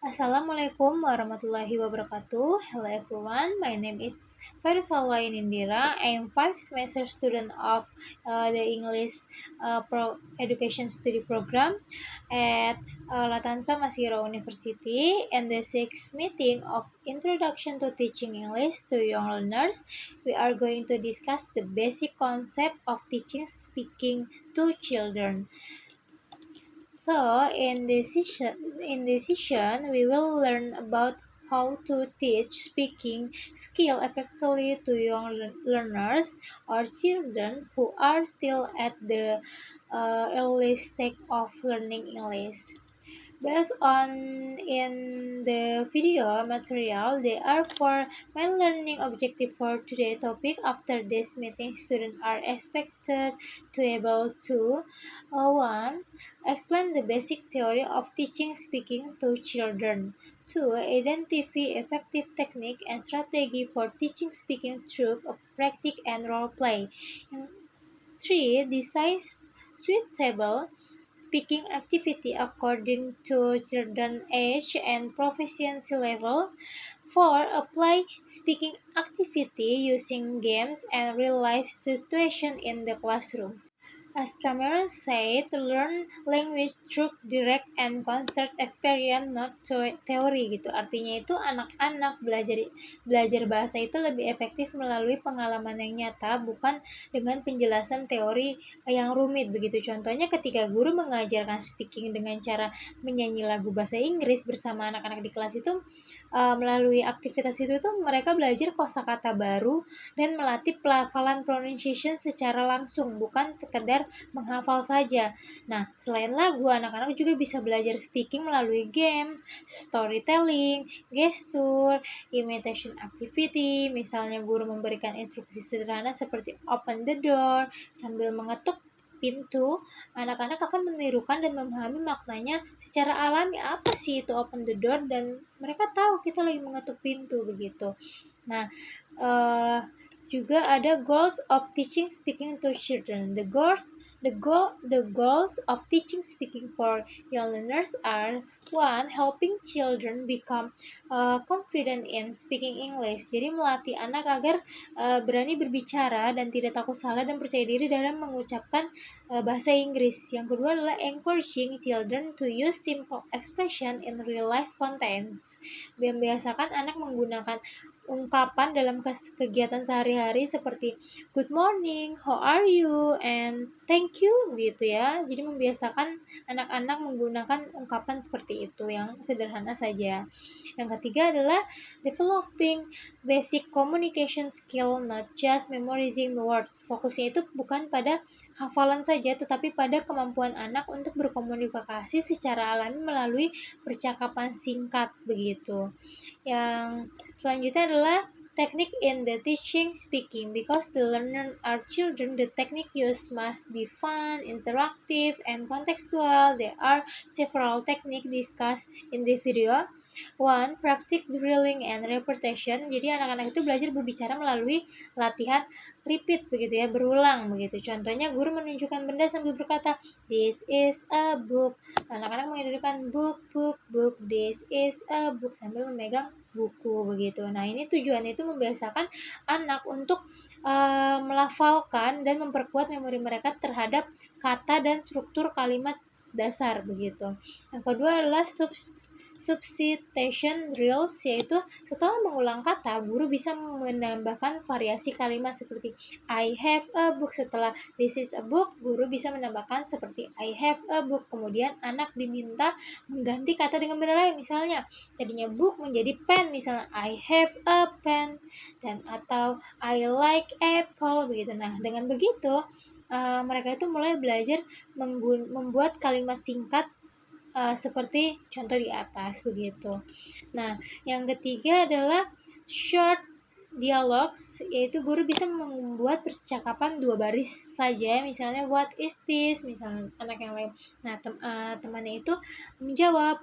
Assalamualaikum warahmatullahi wabarakatuh. Hello everyone, my name is Fairusalwa Indira. I am 5 semester student of the English Education Study Program at Latansa Masiro University, and the 6th meeting of Introduction to Teaching English to Young Learners. We are going to discuss the basic concept of teaching speaking to children. So, in this session, we will learn about how to teach speaking skill effectively to young learners or children who are still at the early stage of learning English. Based on in the video material, there are four main learning objectives for today's topic. After this meeting, students are expected to able to 1. Explain the basic theory of teaching speaking to children. 2. Identify effective technique and strategy for teaching speaking through practice and role play. 3. Design suitable speaking activity according to children's age and proficiency level. 4. Apply speaking activity using games and real-life situations in the classroom. As Cameron said, to learn language through direct and concert experience, not theory gitu. Artinya itu anak-anak belajar bahasa itu lebih efektif melalui pengalaman yang nyata, bukan dengan penjelasan teori yang rumit begitu. Contohnya ketika guru mengajarkan speaking dengan cara menyanyi lagu bahasa Inggris bersama anak-anak di kelas itu, melalui aktivitas itu tuh mereka belajar kosakata baru dan melatih pelafalan pronunciation secara langsung, bukan sekedar menghafal saja. Nah, selain lagu, anak-anak juga bisa belajar speaking melalui game, storytelling, gestur, imitation activity. Misalnya guru memberikan instruksi sederhana seperti open the door sambil mengetuk pintu, anak-anak akan menirukan dan memahami maknanya secara alami. Apa sih itu open the door, dan mereka tahu kita lagi mengetuk pintu begitu. Nah, juga ada goals of teaching speaking to children. The goals of teaching speaking for young learners are 1. Helping children become confident in speaking English. Jadi melatih anak agar berani berbicara dan tidak takut salah dan percaya diri dalam mengucapkan bahasa Inggris. Yang kedua adalah encouraging children to use simple expression in real life contents. Membiasakan anak menggunakan ungkapan dalam kegiatan sehari-hari seperti good morning, how are you, and thank you gitu ya. Jadi membiasakan anak-anak menggunakan ungkapan seperti itu yang sederhana saja. Yang ketiga adalah developing basic communication skill, not just memorizing the word. Fokusnya itu bukan pada hafalan saja, tetapi pada kemampuan anak untuk berkomunikasi secara alami melalui percakapan singkat begitu. Yang selanjutnya adalah technique in the teaching speaking. Because the learner are children, the technique used must be fun, interactive, and contextual. There are several techniques discussed in the video. 1. Practice drilling and repetition. Jadi anak-anak itu belajar berbicara melalui latihan repeat begitu ya, berulang begitu. Contohnya guru menunjukkan benda sambil berkata, this is a book. Anak-anak mengirimkan book, this is a book sambil memegang buku begitu. Nah, ini tujuannya itu membiasakan anak untuk melafalkan dan memperkuat memori mereka terhadap kata dan struktur kalimat dasar begitu. Yang kedua adalah substitution drills, yaitu setelah mengulang kata, guru bisa menambahkan variasi kalimat seperti I have a book. Setelah this is a book, guru bisa menambahkan seperti I have a book. Kemudian anak diminta mengganti kata dengan benda lain. Misalnya tadinya book menjadi pen, misalnya I have a pen, dan atau I like apple begitu. Nah, dengan begitu mereka itu mulai belajar membuat kalimat singkat seperti contoh di atas begitu. Nah, yang ketiga adalah short dialogues, yaitu guru bisa membuat percakapan 2 baris saja, misalnya what is this, misalnya anak yang lain. Nah, temannya itu menjawab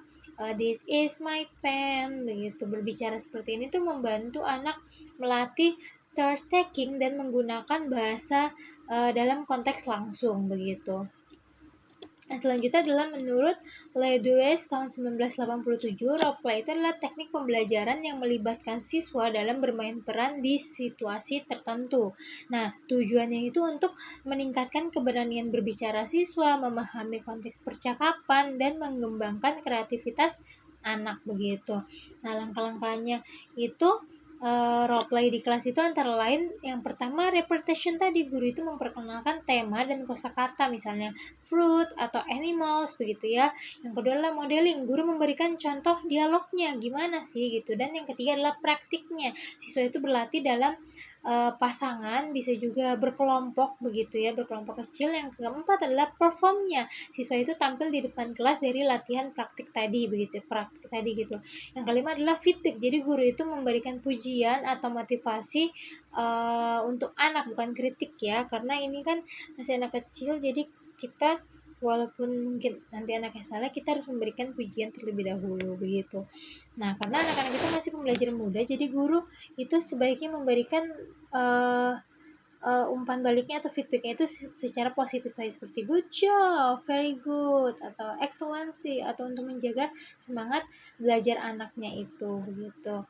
this is my pen begitu. Berbicara seperti ini tuh membantu anak melatih turn taking dan menggunakan bahasa dalam konteks langsung begitu. Selanjutnya adalah menurut Ledwes tahun 1987, roleplay itu adalah teknik pembelajaran yang melibatkan siswa dalam bermain peran di situasi tertentu. Nah, tujuannya itu untuk meningkatkan keberanian berbicara siswa, memahami konteks percakapan, dan mengembangkan kreativitas anak begitu. Nah, langkah-langkahnya itu roleplay di kelas itu antara lain yang pertama repetition tadi, guru itu memperkenalkan tema dan kosakata misalnya fruit atau animals begitu ya. Yang kedua adalah modeling, guru memberikan contoh dialognya gimana sih gitu. Dan yang ketiga adalah praktiknya, siswa itu berlatih dalam pasangan, bisa juga berkelompok begitu ya, berkelompok kecil. Yang keempat adalah performnya, siswa itu tampil di depan kelas dari latihan praktik tadi begitu, praktik tadi gitu. Yang kelima adalah feedback, jadi guru itu memberikan pujian atau motivasi untuk anak, bukan kritik ya, karena ini kan masih anak kecil, jadi kita walaupun mungkin nanti anaknya salah, kita harus memberikan pujian terlebih dahulu begitu. Nah, karena anak-anak itu masih pembelajaran muda, jadi guru itu sebaiknya memberikan uh, umpan baliknya atau feedbacknya itu secara positif saja, seperti good job, very good, atau excellency, atau untuk menjaga semangat belajar anaknya itu begitu.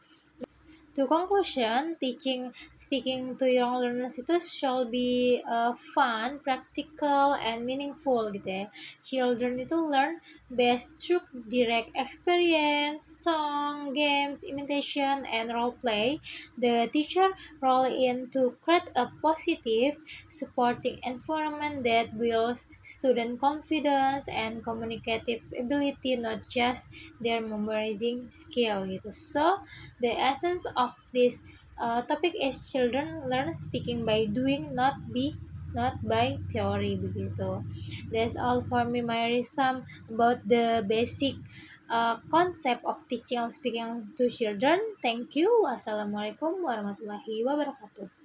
To conclusion, teaching speaking to young learners itu shall be fun, practical, and meaningful gitu ya. Children itu learn best through direct experience, song, games, imitation, and role play. The teacher role in to create a positive, supporting environment that builds student confidence and communicative ability, not just their memorizing skill gitu. So the essence of this topic is children learn speaking by doing, not by theory begitu. That's all for me, my Risam, about the basic concept of teaching and speaking to children. Thank you. Wassalamualaikum warahmatullahi wabarakatuh.